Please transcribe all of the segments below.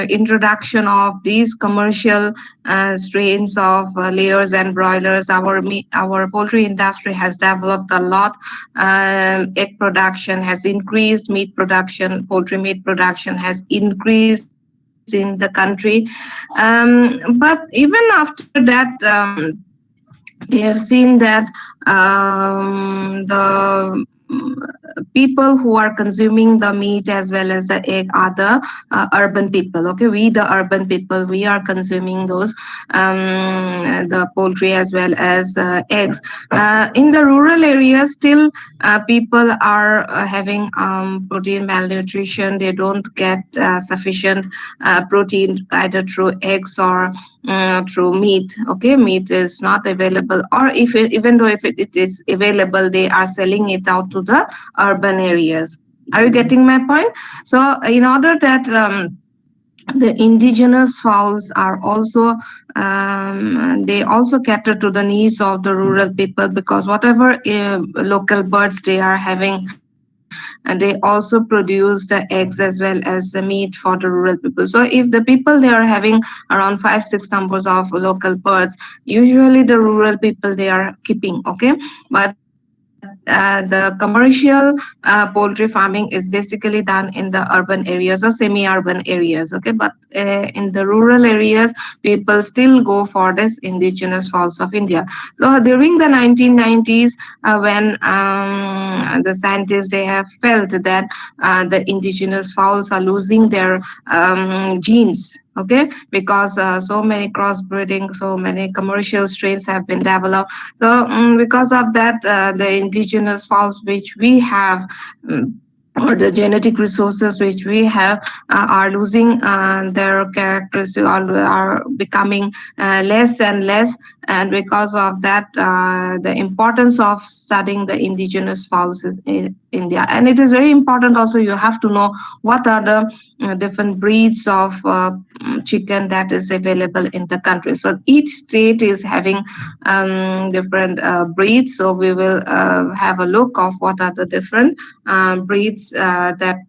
introduction of these commercial strains of layers and broilers, our poultry industry has developed a lot. Egg production has increased, meat production, poultry meat production has increased in the country. But even after that, we have seen that the people who are consuming the meat as well as the egg are the urban people. Okay, we the urban people, we are consuming those the poultry as well as eggs. In the rural areas, still people are having protein malnutrition. They don't get sufficient protein either through eggs or through meat. Okay, meat is not available, or if even though if it is available, they are selling it out to the urban areas. Are you getting my point? So in order that the indigenous fowls are also they also cater to the needs of the rural people, because whatever local birds they are having, and they also produce the eggs as well as the meat for the rural people. So if the people they are having around 5-6 numbers of local birds, usually the rural people they are keeping. Okay, but the commercial poultry farming is basically done in the urban areas or semi-urban areas. Okay, but in the rural areas, people still go for this indigenous fowls of India. So during the 1990s, when the scientists they have felt that the indigenous fowls are losing their genes. Okay, because so many crossbreeding, so many commercial strains have been developed. So because of that, the indigenous fowls which we have, or the genetic resources which we have, are losing their characteristics, are becoming less and less. And because of that, the importance of studying the indigenous fowls is in India. And it is very important also, you have to know what are the different breeds of chicken that is available in the country. So each state is having different breeds. So we will have a look of what are the different breeds that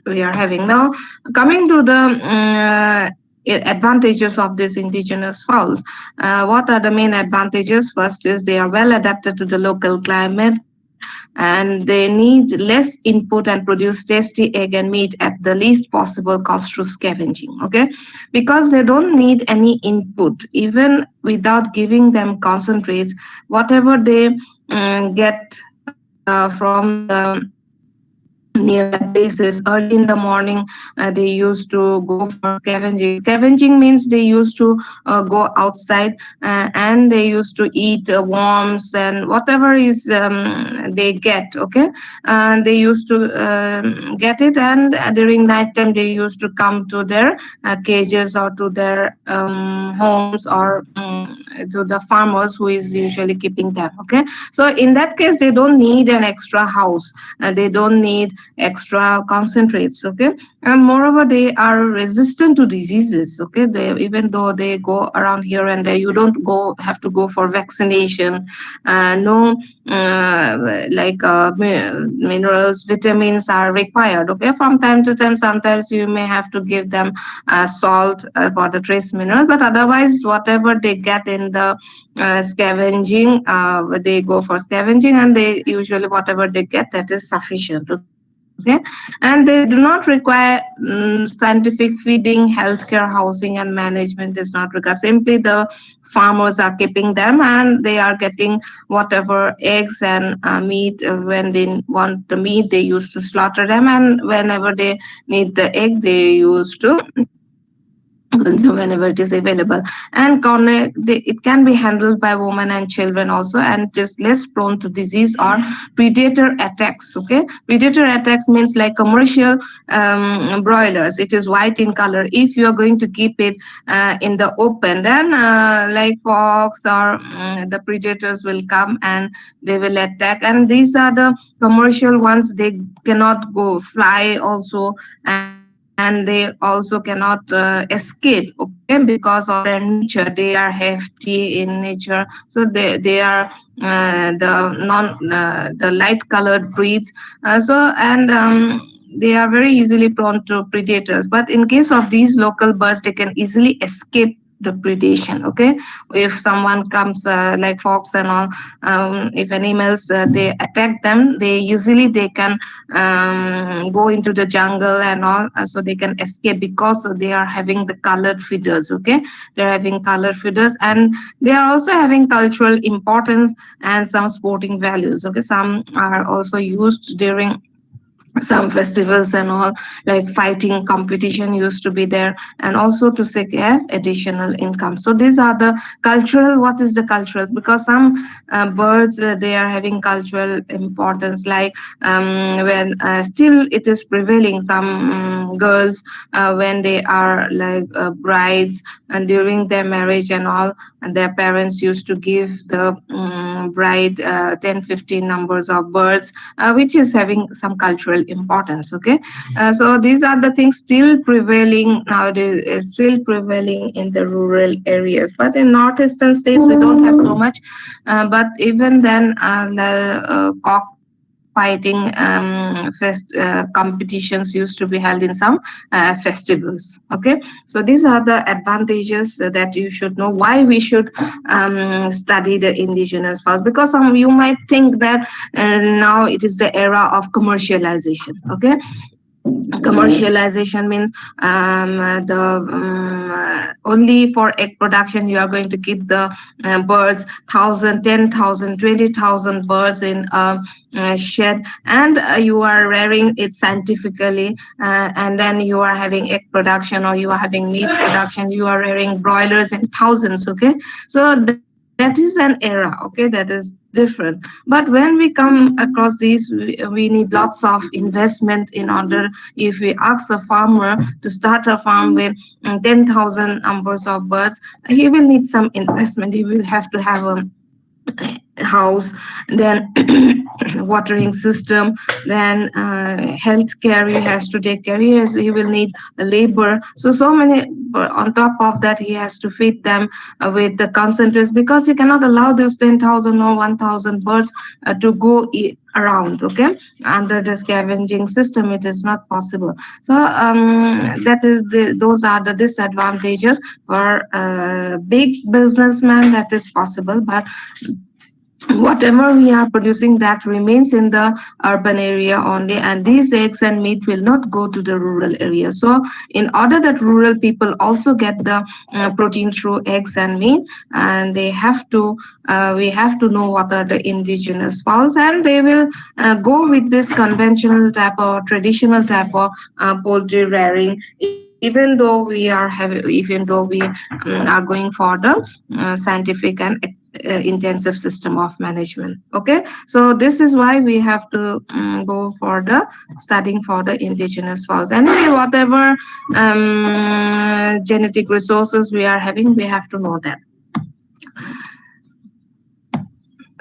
we are having. Now, coming to the advantages of these indigenous fowls. What are the main advantages? First is they are well adapted to the local climate, and they need less input and produce tasty egg and meat at the least possible cost through scavenging. Okay, because they don't need any input, even without giving them concentrates, whatever they get from the nearby places. Early in the morning, they used to go for scavenging. Scavenging means they used to go outside, and they used to eat worms and whatever is they get. Okay, they used to get it, and during night time they used to come to their cages or to their homes, or to the farmers who is usually keeping them. Okay, so in that case they don't need an extra house, they don't need extra concentrates. Okay, and moreover they are resistant to diseases. Okay, they, even though they go around here and there, you don't have to go for vaccination. No like minerals, vitamins are required. Okay, from time to time sometimes you may have to give them salt for the trace minerals, but otherwise whatever they get in the scavenging, they go for scavenging, and they usually whatever they get, that is sufficient. Okay, and they do not require scientific feeding, healthcare, housing, and management is not required. Simply the farmers are keeping them, and they are getting whatever eggs and meat. When they want the meat, they used to slaughter them, and whenever they need the egg, they used to consume whenever it is available. And it can be handled by women and children also, and just less prone to disease or predator attacks. Okay, predator attacks means like commercial broilers, it is white in color. If you are going to keep it in the open, then like fox or the predators will come and they will attack. And these are the commercial ones, they cannot go fly also, and they also cannot escape. Okay, because of their nature, they are hefty in nature. So they are the light colored breeds. So and they are very easily prone to predators. But in case of these local birds, they can easily escape the predation. Okay, if someone comes like fox and all, if animals they attack them, they can go into the jungle and all, so they can escape because they are having the colored feathers. Okay, they are having colored feathers, and they are also having cultural importance and some sporting values. Okay, some are also used during some festivals and all, like fighting competition used to be there, and also to secure additional income. So these are the cultural. What is the culturals? Because some birds they are having cultural importance, like when still it is prevailing. Some girls when they are like brides, and during their marriage and all, and their parents used to give the bride 10-15 numbers of birds, which is having some cultural importance. Okay, so these are the things still prevailing nowadays, still prevailing in the rural areas. But in northeastern states we don't have so much, but even then cockfighting competitions used to be held in some festivals. Okay, so these are the advantages that you should know why we should study the indigenous fowls. Because you might think that now it is the era of commercialization. Okay, commercialization means only for egg production you are going to keep the birds 1,000, 10,000, 20,000 birds in a shed, and you are rearing it scientifically, and then you are having egg production or you are having meat production, you are rearing broilers in thousands. Okay, so that is an era. Okay, that is different. But when we come across these, we need lots of investment in order. If we ask a farmer to start a farm with 10,000 numbers of birds, he will need some investment. He will have to have a house, then watering system, then health care he has to take care. He will need labor. So many. On top of that, he has to feed them with the concentrates, because he cannot allow those 10,000 or 1,000 birds to go around. Okay, under the scavenging system it is not possible. So that is those are the disadvantages. For big businessman that is possible, but whatever we are producing that remains in the urban area only, and these eggs and meat will not go to the rural area. So in order that rural people also get the protein through eggs and meat, and they have to we have to know what are the indigenous fowls, and they will go with this conventional type or traditional type of poultry rearing, even though we are going for the scientific and intensive system of management. Okay, so this is why we have to go for the studying for the indigenous fowls. Anyway, whatever genetic resources we are having, we have to know that.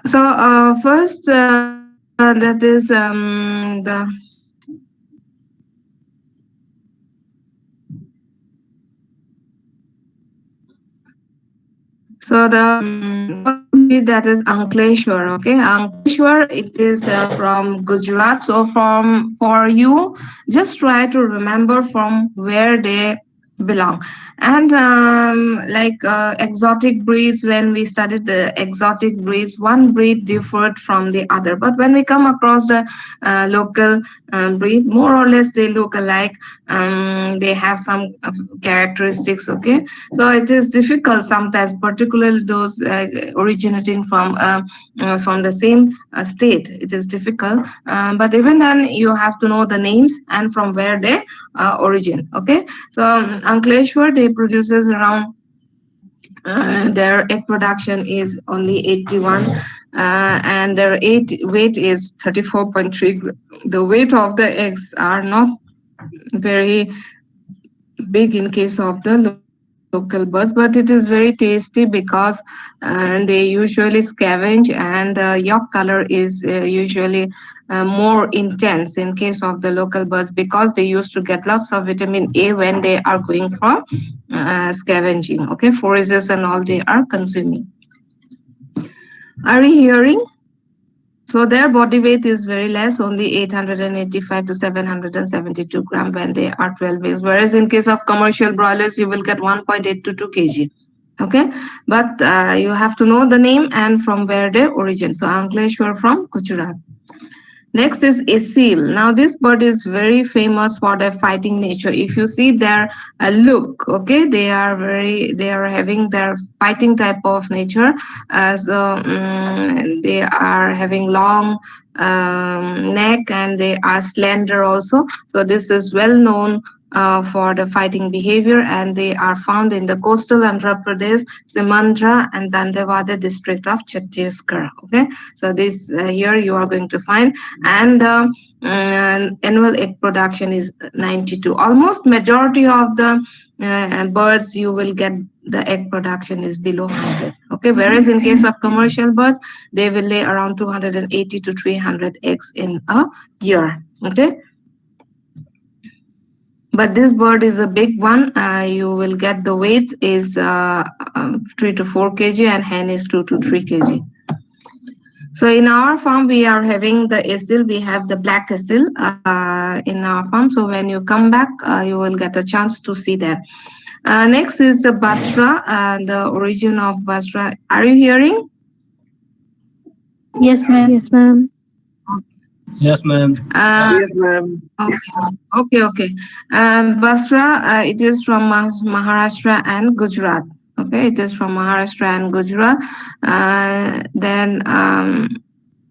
So first that is the So the local breed, that is Ankleshwar. Okay, Ankleshwar, it is from Gujarat. So from for you, just try to remember from where they belong. And like exotic breeds, when we studied the exotic breeds, one breed differed from the other. But when we come across the local breed, more or less they look alike. They have some characteristics. Okay, so it is difficult sometimes, particularly those originating from the same state. It is difficult, but even then you have to know the names and from where they origin. Okay, so Ankleshwar, they produces around their egg production is only 81, and their weight is 34.3. The weight of the eggs are not very big in case of the local birds, but it is very tasty because they usually scavenge, and yolk color is usually more intense in case of the local birds, because they used to get lots of vitamin A when they are going for scavenging. Okay, forages and all they are consuming. Are you hearing? So their body weight is very less, only 885 to 772 gram when they are 12 weeks. Whereas in case of commercial broilers, you will get 1.8 to 2 kg. Okay, but you have to know the name and from where they origin. So Ankleshwar from Gujarat. Next is a seal. Now this bird is very famous for their fighting nature. If you see their look, okay, they are having their fighting type of nature. They are having long neck and they are slender also. So this is well known for the fighting behavior, and they are found in the coastal Andhra Pradesh, Simandra, and Dandewada district of Chhattisgarh. Okay, so this here you are going to find, and the annual egg production is 92. Almost majority of the birds you will get the egg production is below 100. Okay, whereas in case of commercial birds, they will lay around 280 to 300 eggs in a year. Okay, but this bird is a big one. You will get the weight is 3 to 4 kg and hen is 2 to 3 kg. So in our farm, we are having the asil. We have the black asil in our farm. So when you come back, you will get a chance to see that. Next is the Basra, the origin of Basra. Are you hearing? Yes, ma'am. Yes, ma'am. Yes, ma'am. Yes, ma'am. Okay. Basra, it is from Maharashtra and Gujarat. Okay, it is from Maharashtra and Gujarat. Then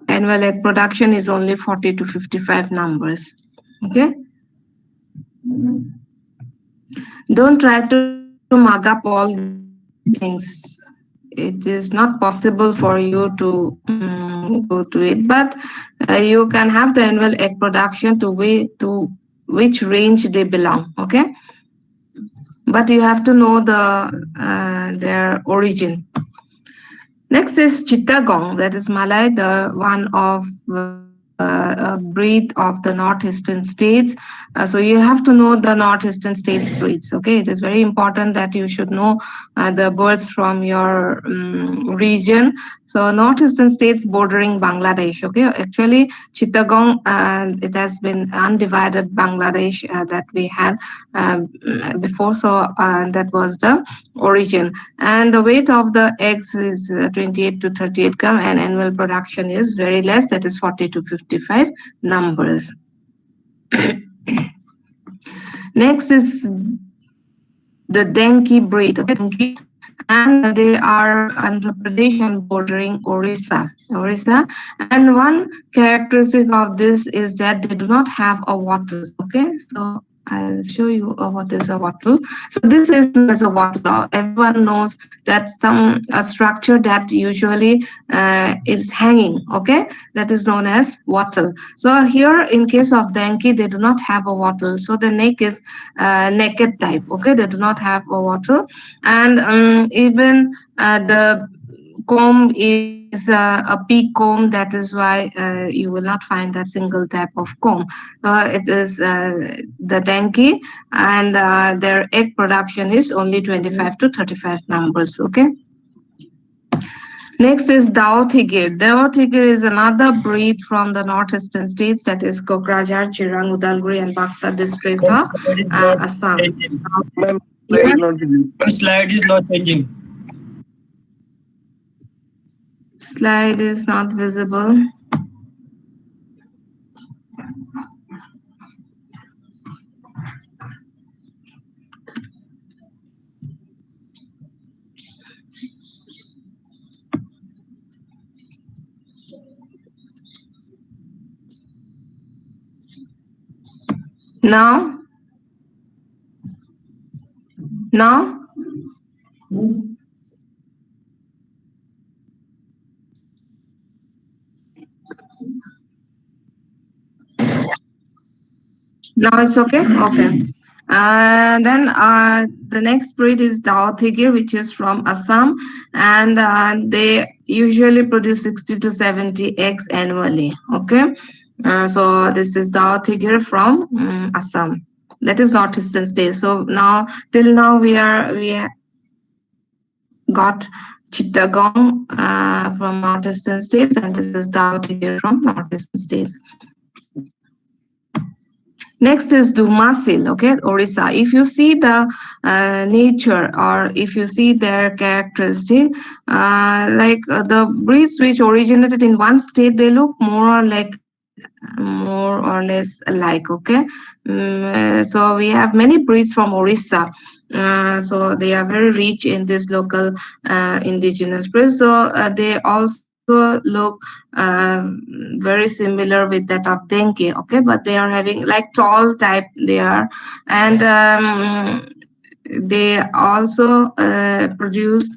annual egg production is only 40 to 55 numbers. Okay. Don't try to mug up all these things. It is not possible for you to go to it, but you can have the annual egg production to which range they belong. Okay, but you have to know their origin. Next is Chittagong, that is Malay, the one of a breed of the northeastern states. So you have to know the northeastern states breeds. Okay, it is very important that you should know the birds from your region. So northeastern states bordering Bangladesh. Okay, actually Chittagong, it has been undivided Bangladesh that we had before. So that was the origin, and the weight of the eggs is 28 to 38 gram, and annual production is very less, that is 40 to 55 numbers. Next is the Denki breed. Okay, Denki, and they are Andhra Pradesh and bordering Orissa. And one characteristic of this is that they do not have a wattle. Okay, so I'll show you what is a wattle. So this is known as a wattle. Everyone knows that some a structure that usually is hanging. Okay, that is known as wattle. So here, in case of Denki, they do not have a wattle. So the neck is naked type. Okay, they do not have a wattle, and even the comb is a peak comb. That is why you will not find that single type of comb. It is the Denki, and their egg production is only 25 to 35 numbers. Okay. Next is Daothigir. Daothigir is another breed from the northeastern states, that is Kokrajhar, Chirang, Udalguri, and Baksa district of Slide is not Assam. changing. Ma'am, slide Yes, is not visible. Slide is not changing. slide is not visible. Now, now, now it's okay. Okay. Then the next breed is Daothigir, which is from Assam, and they usually produce 60 to 70 eggs annually. Okay, so this is Daothigir from Assam. That is northeastern state. So now till now we got Chittagong, Chittagong from northeastern states, and this is Dawati from northeastern states. Next is Dumasil, okay, Orissa. If you see the nature, or if you see their characteristic, the breeds which originated in one state, they look more or less alike, okay. So we have many breeds from Orissa. So they are very rich in this local indigenous breeds. So they also look very similar with that of Denki, okay, but they are having like tall type they are, and they also produce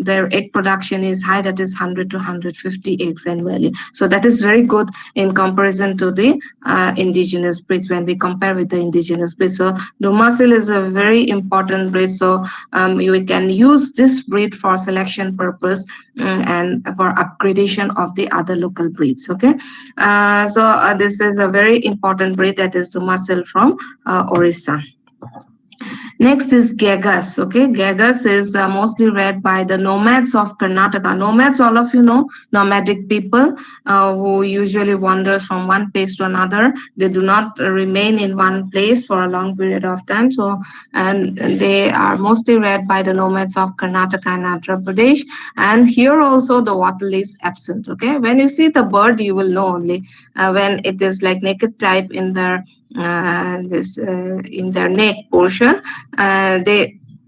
their egg production is high, that is 100 to 150 eggs annually. So that is very good in comparison to the indigenous breeds when we compare with the indigenous breeds. So Dumasil is a very important breed. So we can use this breed for selection purpose and for upgradation of the other local breeds. Okay, so this is a very important breed, that is Dumasil from Orissa. Next is Gagas. Okay, Gagas is mostly reared by the nomads of Karnataka. Nomads, all of you know, nomadic people who usually wanders from one place to another. They do not remain in one place for a long period of time. So, and they are mostly reared by the nomads of Karnataka and Andhra Pradesh. And here also the wattle is absent. Okay, when you see the bird, you will know only when it is like naked type in their in their neck portion.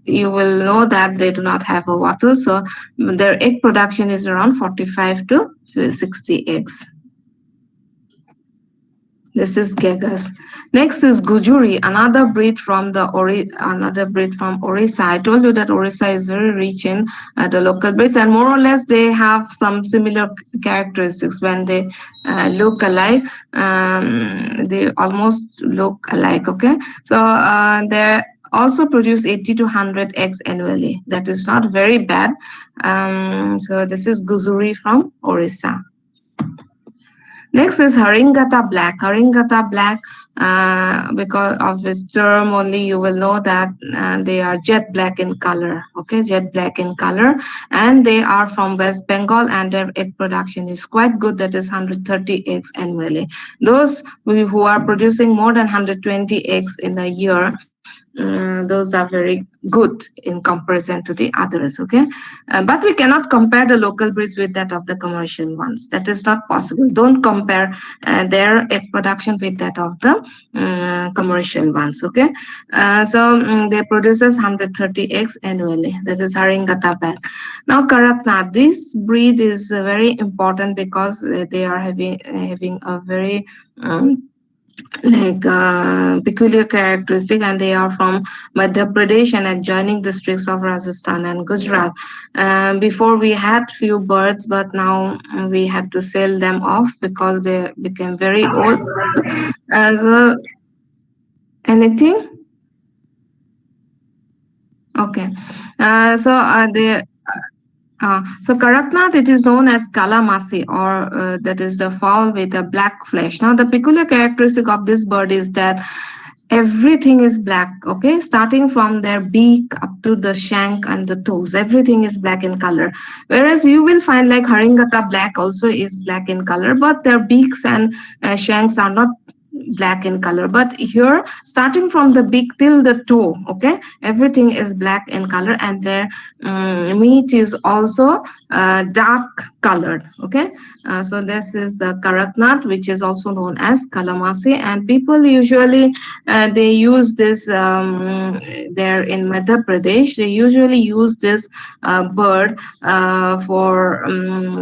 You will know that they do not have a wattle. So their egg production is around 45 to 60 eggs. This is Gagas. Next is Gujuri, another breed from Orissa. I told you that Orissa is very rich in the local breeds, and more or less they have some similar characteristics. When they look alike, they almost look alike. Okay, so they also produce 80 to 100 eggs annually. That is not very bad. So this is Gujuri from Orissa. Next is Haringgata Black. Haringgata Black, because of this term only, you will know that they are jet black in color. Okay, jet black in color, and they are from West Bengal, and their egg production is quite good. That is 130 eggs annually. Those who are producing more than 120 eggs in a year, those are very good in comparison to the others. Okay, but we cannot compare the local breeds with that of the commercial ones. That is not possible. Don't compare their egg production with that of the commercial ones. Okay, so they produces 130 eggs annually. That is Haringgata Black. Now Karakanath, this breed is very important because they are having a very peculiar characteristic, and they are from Madhya Pradesh and adjoining districts of Rajasthan and Gujarat. Before we had few birds, but now we had to sell them off because they became very old. So anything? Okay. So Karakanath, it is known as Kalamasi, or that is the fowl with a black flesh. Now, the peculiar characteristic of this bird is that everything is black, okay, starting from their beak up to the shank and the toes, everything is black in color. Whereas you will find like Haringgata Black also is black in color, but their beaks and shanks are not black in color. But here, starting from the beak till the toe, okay, everything is black in color, and their meat is also dark colored. Okay, so this is Karakanath, which is also known as Kalamasi, and people usually they use this there in Madhya Pradesh. They usually use this bird for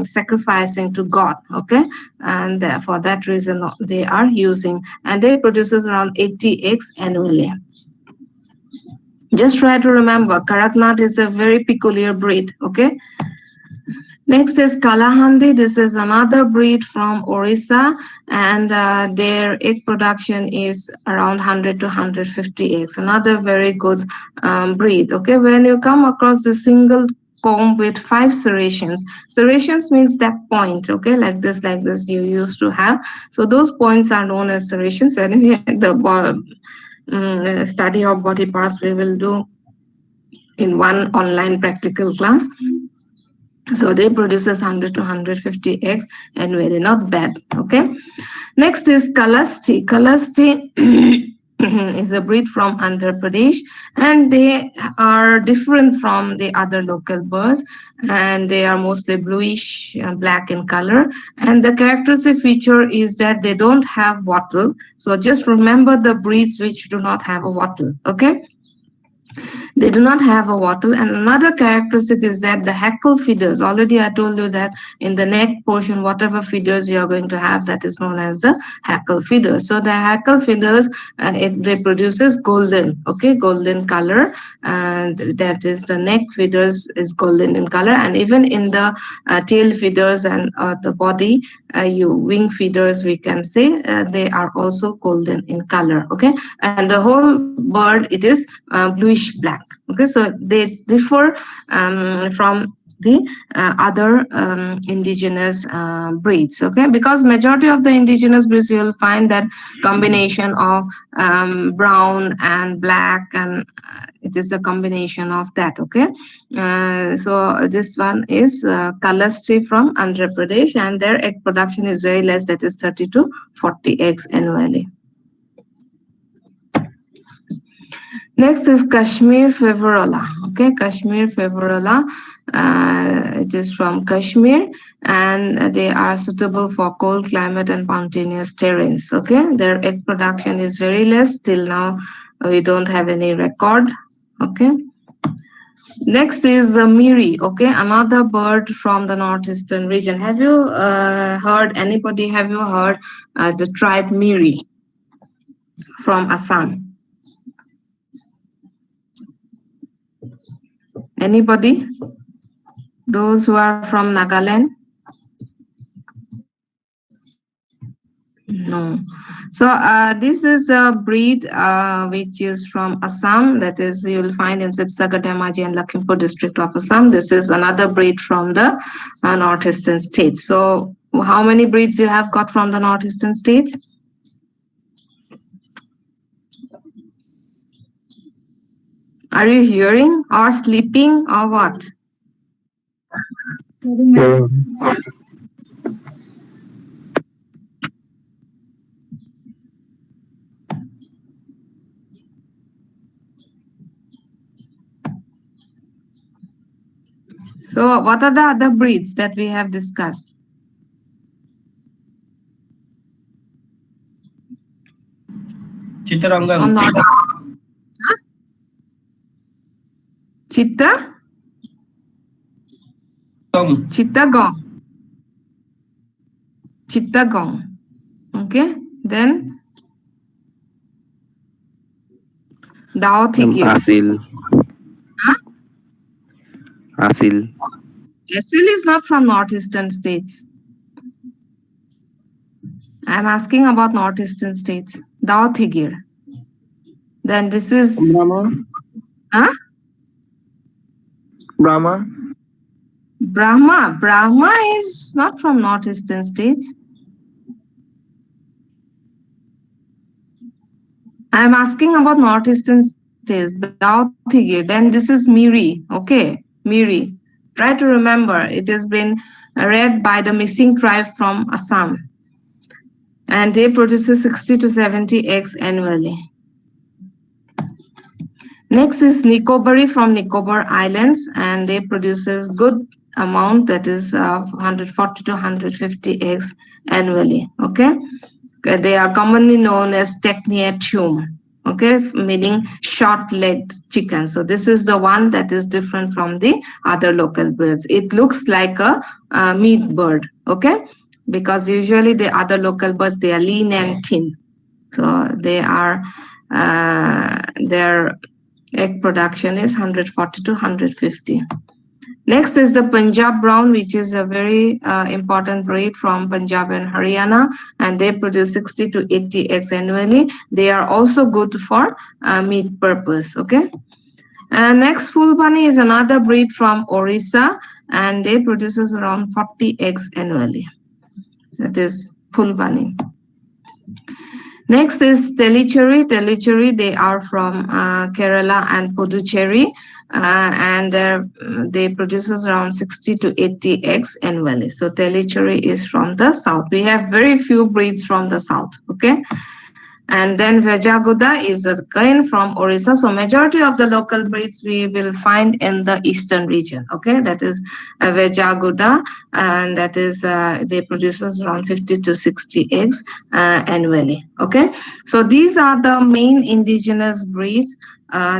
sacrificing to God. Okay, and for that reason they are using, and they produces around 80 eggs annually. Just try to remember, Karakanath is a very peculiar breed. Okay. Next is Kalahandi. This is another breed from Orissa, and their egg production is around 100 to 150 eggs. Another very good breed. Okay, when you come across the single comb with 5 serrations. Serrations means that point, okay, like this you used to have. So those points are known as serrations. And the study of body parts we will do in one online practical class. So they produces 100 to 150 eggs annually, not bad. Okay. Next is Kalasti. Kalasti is a breed from Andhra Pradesh, and they are different from the other local birds, and they are mostly bluish black in color. And the characteristic feature is that they don't have wattle. So just remember the breeds which do not have a wattle. Okay. They do not have a wattle. And another characteristic is that the hackle feeders, already I told you that in the neck portion, whatever feeders you are going to have, that is known as the hackle feeders. So the hackle feeders, it reproduces golden, okay, golden color. And that is the neck feeders is golden in color. And even in the tail feeders and the body, wing feeders, we can say they are also golden in color, okay. And the whole bird, it is bluish black, okay. So they differ from the other indigenous breeds, okay, because majority of the indigenous breeds you will find that combination of brown and black, and it is a combination of that, okay. So this one is Kalasti from Andhra Pradesh, and their egg production is very less, that is 30 to 40 eggs annually. Next is Kashmir Feverola. Okay, Kashmir Feverola. It is from Kashmir, and they are suitable for cold climate and mountainous terrains. Okay, their egg production is very less. Till now, we don't have any record. Okay. Next is Miri. Okay, another bird from the northeastern region. Have you heard? Anybody? Have you heard the tribe Miri from Assam? Anybody? Those who are from Nagaland? No. So this is a breed which is from Assam. That is, you will find in Sibsagar, Dhemaji, and Lakhimpur district of Assam. This is another breed from the northeastern states. So how many breeds you have got from the northeastern states? Are you hearing or sleeping or what? So what are the other breeds that we have discussed? Chittarangan. Huh? Chitta? Chittagong. Chittagong. Okay. Then Dao Thigir. Asil. Huh? Asil. Asil is not from northeastern states. I'm asking about northeastern states. Dao Thigir. Then this is Brahma. huh? Brahma. Brahma. Brahma is not from northeastern states. I'm asking about northeastern states. Dao Thigir. Then this is Miri. Okay. Miri. Try to remember. It has been read by the missing tribe from Assam. And they produces 60 to 70 eggs annually. Next is Nicobari from Nicobar Islands, and they produces good amount, that is 140 to 150 eggs annually. Okay, they are commonly known as Techniatum. Okay, meaning short-legged chicken. So this is the one that is different from the other local birds. It looks like a meat bird. Okay, because usually the other local birds, they are lean and thin. So they are their egg production is 140 to 150. Next is the Punjab Brown, which is a very important breed from Punjab and Haryana, and they produce 60 to 80 eggs annually. They are also good for meat purpose. Okay. And next, Fulbani is another breed from Orissa, and they produces around 40 eggs annually. That is Fulbani. Next is Deliciouri. Deliciouri, they are from Kerala and Puducherry, and they produces around 60 to 80 eggs annually. So Deliciouri is from the south. We have very few breeds from the south. Okay. And then Vejaguda is again from Orissa. So majority of the local breeds we will find in the eastern region. Okay, that is Vejaguda, and that is they produces around 50 to 60 eggs annually. Okay, so these are the main indigenous breeds.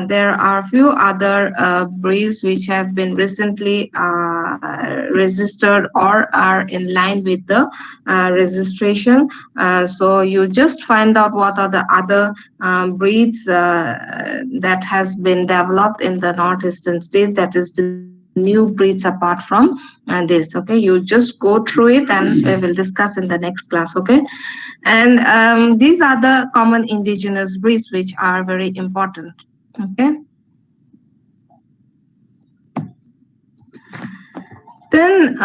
There are a few other breeds which have been recently registered or are in line with the registration. So you just find out what are the other breeds that has been developed in the northeastern states. That is the new breeds apart from this. Okay, you just go through it and we will discuss in the next class. Okay, and these are the common indigenous breeds which are very important. Okay. Then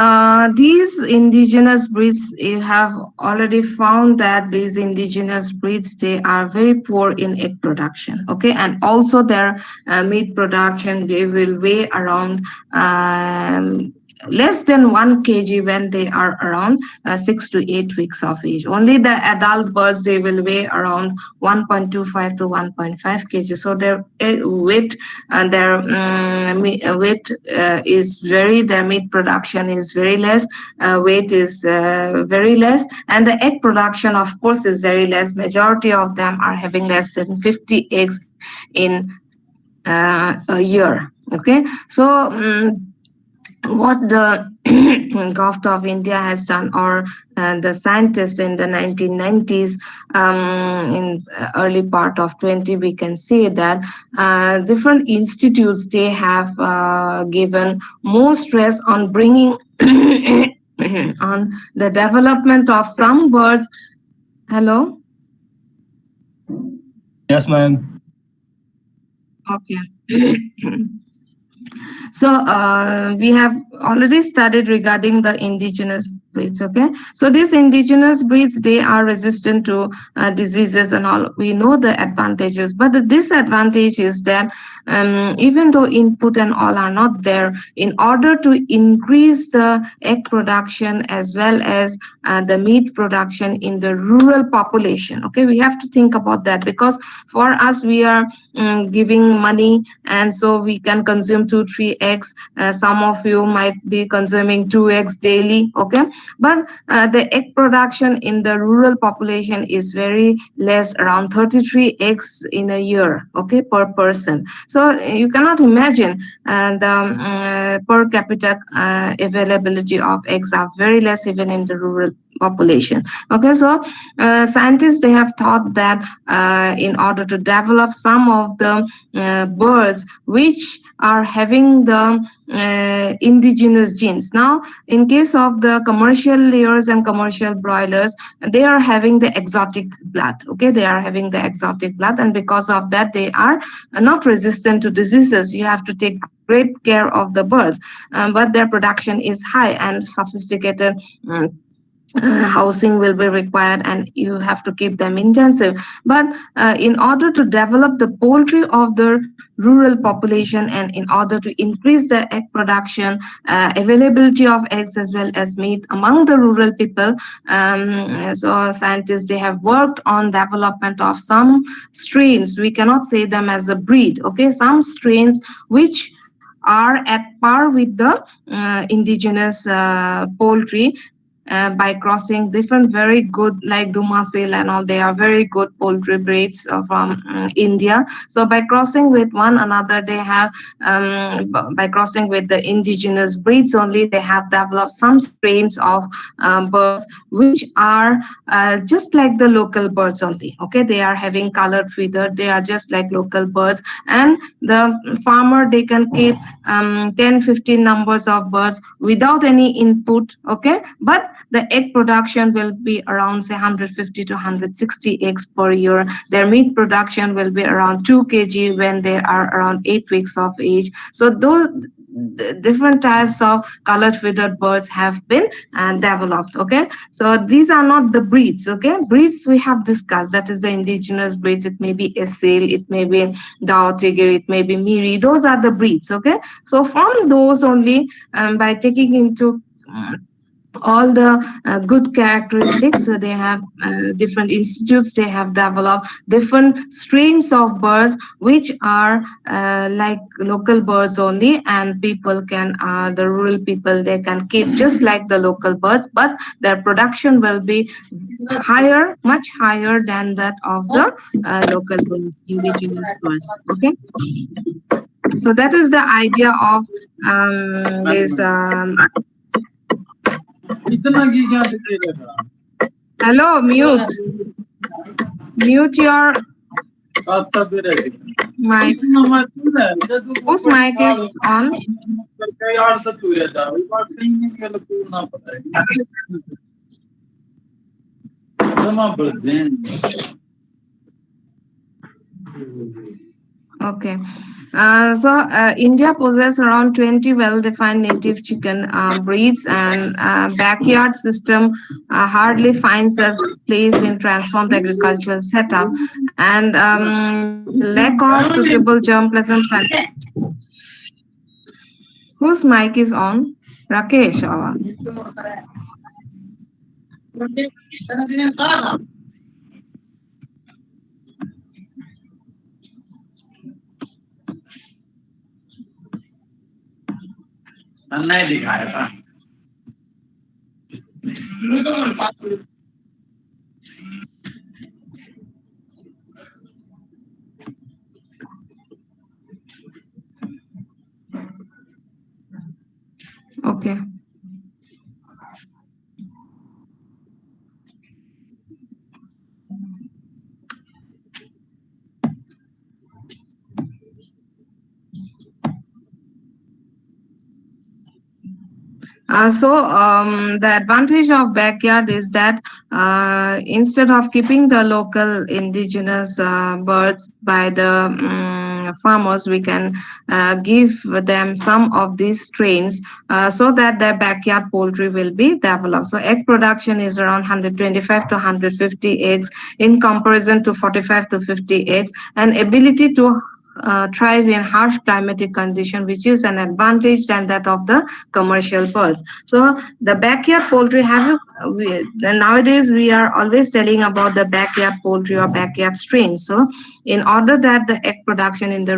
these indigenous breeds, you have already found that these indigenous breeds, they are very poor in egg production. Okay, and also their meat production, they will weigh around less than 1 kg when they are around 6 to 8 weeks of age. Only the adult birds, they will weigh around 1.25 to 1.5 kg. So their weight and their weight is very, their meat production is very less, weight is very less, and the egg production of course is very less. Majority of them are having less than 50 eggs in a year. Okay, so what the government of India has done, or the scientists in the 1990s, in early part of 20, we can say that different institutes, they have given more stress on bringing on the development of some birds. Hello. Yes, ma'am. Okay. So we have already studied regarding the indigenous breeds. Okay, so these indigenous breeds, they are resistant to diseases and all. We know the advantages, but the disadvantage is that even though input and all are not there, in order to increase the egg production as well as the meat production in the rural population, okay, we have to think about that, because for us, we are giving money, and so we can consume 2-3 eggs. Some of you might be consuming 2 eggs daily. Okay, but the egg production in the rural population is very less, around 33 eggs in a year, okay, per person. So you cannot imagine the per capita availability of eggs are very less even in the rural population. Okay, so scientists, they have thought that in order to develop some of the birds which are having the indigenous genes. Now, in case of the commercial layers and commercial broilers, they are having the exotic blood. Okay, they are having the exotic blood, and because of that, they are not resistant to diseases. You have to take great care of the birds, but their production is high and sophisticated. Housing will be required, and you have to keep them intensive. But in order to develop the poultry of the rural population, and in order to increase the egg production, availability of eggs as well as meat among the rural people, so scientists, they have worked on development of some strains. We cannot say them as a breed. Okay, some strains which are at par with the indigenous poultry, by crossing different very good, like Dumasil and all. They are very good poultry breeds from India. So by crossing with one another, they have by crossing with the indigenous breeds only, they have developed some strains of birds which are just like the local birds only. Okay, they are having colored feather. They are just like local birds, and the farmer, they can keep 10-15 numbers of birds without any input. Okay, but the egg production will be around, say, 150 to 160 eggs per year. Their meat production will be around 2 kg when they are around 8 weeks of age. So those, different types of colored feathered birds have been developed. Okay, so these are not the breeds. Okay, breeds we have discussed, that is the indigenous breeds. It may be Esil, it may be Dao Tiger, it may be Miri. Those are the breeds. Okay, so from those only, by taking into all the good characteristics, they have different institutes, they have developed different strains of birds which are like local birds only, and people can the rural people, they can keep just like the local birds, but their production will be higher, much higher than that of the local birds, indigenous birds. Okay, so that is the idea of this hello, mute your mic. Whose mic is on? Okay. India possesses around 20 well-defined native chicken breeds, and backyard system hardly finds a place in transformed agricultural setup, and lack of suitable germplasm. Whose mic is on? Rakesh. Okay. The advantage of backyard is that instead of keeping the local indigenous birds by the farmers, we can give them some of these strains so that their backyard poultry will be developed. So egg production is around 125 to 150 eggs in comparison to 45 to 50 eggs, and ability to thrive in harsh climatic condition, which is an advantage than that of the commercial birds. So the backyard poultry nowadays we are always telling about the backyard poultry or backyard strains. So in order that the egg production in the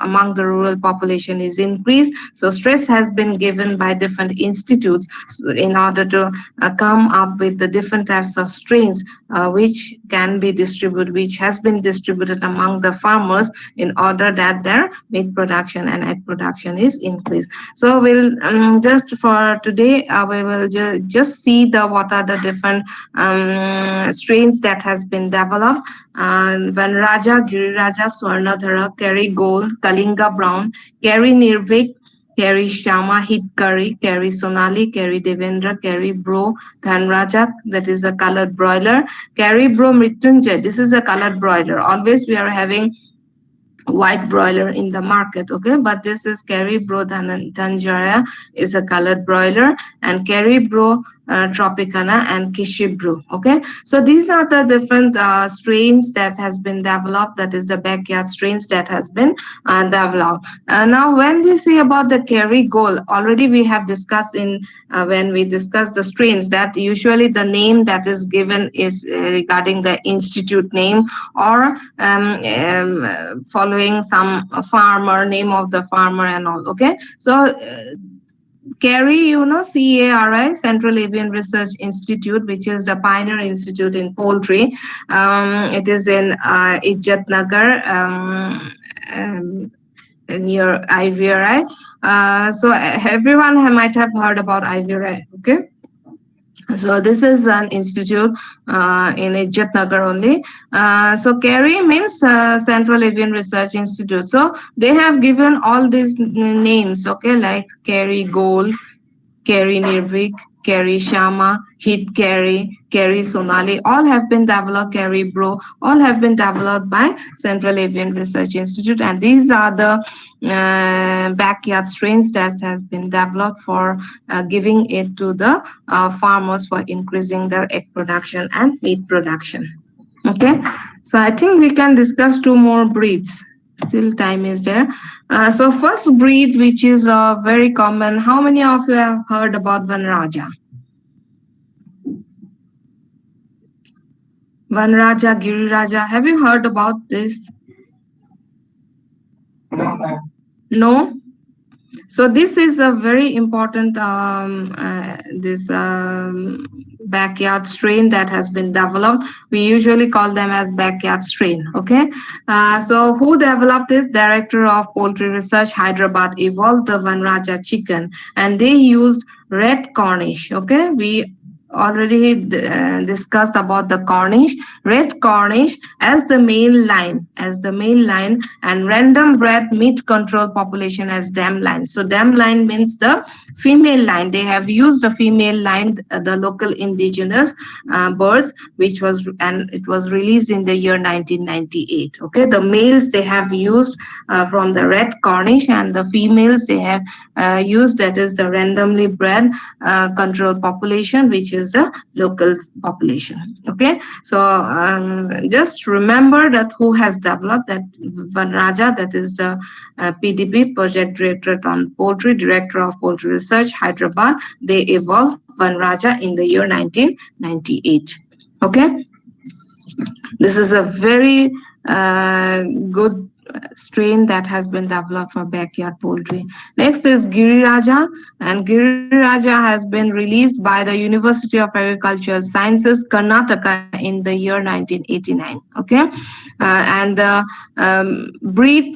among the rural population is increased, so stress has been given by different institutes in order to come up with the different types of strains which can be distributed, which has been distributed among the farmers in order that their meat production and egg production is increased. So we'll just for today we will just see what are the different strains that has been developed. Van Raja, Guri Raja, Swarnadhara, Kerry Gold, Kalinga Brown, Kerry Nirvik, Kerry Shama, Hitkari, Kerry Sonali, Kerry Devendra, Kerry Bro, Dhanraja, that is a colored broiler, Kerry Bro Mrityunjay, this is a colored broiler. Always we are having white broiler in the market, okay, but this is Kerry Bro Dhanjaya is a colored broiler, and Kerry Bro Tropicana and Kishibru. Okay, so these are the different strains that has been developed, that is the backyard strains that has been developed. Now when we say about the Kerry Gold, already we have discussed in when we discuss the strains that usually the name that is given is regarding the institute name or following some farmer, name of the farmer and all. Okay, so CARI, CARI, Central Avian Research Institute, which is the pioneer institute in poultry. It is in Ijatnagar, near IVRI. So everyone might have heard about IVRI. Okay. So this is an institute in Ijatnagar only. So CARI means Central Avian Research Institute. So they have given all these names, okay, like CARI Gold, Kerry Nirvik, Kerry Shama, Hit Kerry, Kerry Sonali, all have been developed, Kerry Bro, all have been developed by Central Avian Research Institute, and these are the backyard strains that has been developed for giving it to the farmers for increasing their egg production and meat production. Okay, so I think we can discuss two more breeds. Still time is there. So first breed, which is very common. How many of you have heard about Vanraja? Vanraja, Guri Raja. Have you heard about this? No. So this is a very important this backyard strain that has been developed. We usually call them as backyard strain. Okay. So who developed this? Director of Poultry Research, Hyderabad, evolved the Vanraja chicken, and they used red Cornish. Okay. We already discussed about the Cornish, red Cornish as the male line, and random bred meat control population as dam line. So dam line means the female line. They have used the female line, the local indigenous birds, which was, and it was released in the year 1998. Okay, the males they have used from the red Cornish, and the females they have used, that is the randomly bred control population, which is the local population. Okay, so just remember that who has developed that Vanraja, that is the PDP, Project Directorate on Poultry, Director of Poultry Research, Hyderabad. They evolved Vanraja in the year 1998. Okay, this is a very good strain that has been developed for backyard poultry. Next is Guri Raja, and Guri Raja has been released by the University of Agricultural Sciences, Karnataka, in the year 1989. Okay, and the breed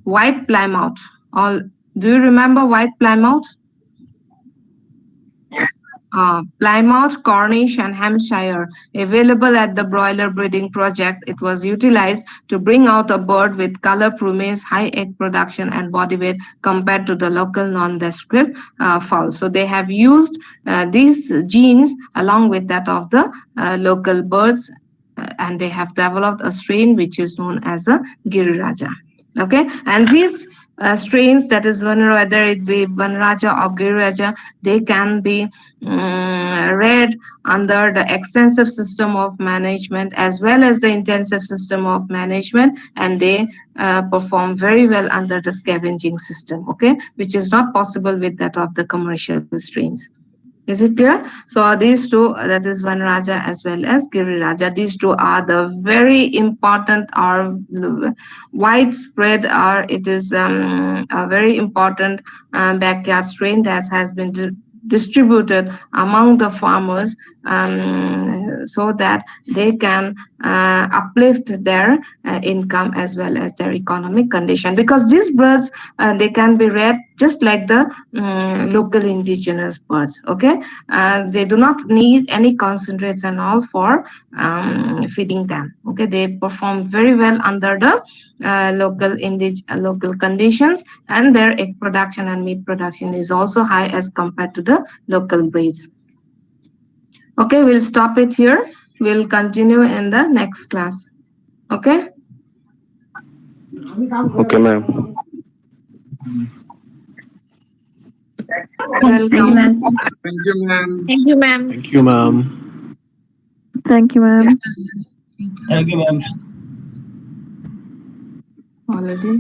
white plymouth. All, do you remember white plymouth? Plymouth, Cornish, and Hampshire, available at the broiler breeding project. It was utilized to bring out a bird with color plumage, high egg production, and body weight compared to the local nondescript fowls. So they have used these genes along with that of the local birds, and they have developed a strain which is known as a Giri Raja. Okay, and these strains, that is whether it be Vanraja or Giri Raja, they can be read under the extensive system of management as well as the intensive system of management, and they perform very well under the scavenging system. Okay, which is not possible with that of the commercial strains. Is it clear? So these two, that is Vanraja as well as Giri Raja, these two are the very important or widespread, or it is a very important backyard strain that has been distributed among the farmers so that they can uplift their income as well as their economic condition, because these birds they can be reared just like the local indigenous birds. Okay, they do not need any concentrates and all for feeding them. Okay, they perform very well under the local conditions, and their egg production and meat production is also high as compared to the local breeds. Okay, we'll stop it here. We'll continue in the next class. Okay. Okay, ma'am. Welcome. Thank you, ma'am. Thank you, ma'am. Thank you, ma'am. Thank you, ma'am. Thank you, ma'am. Already.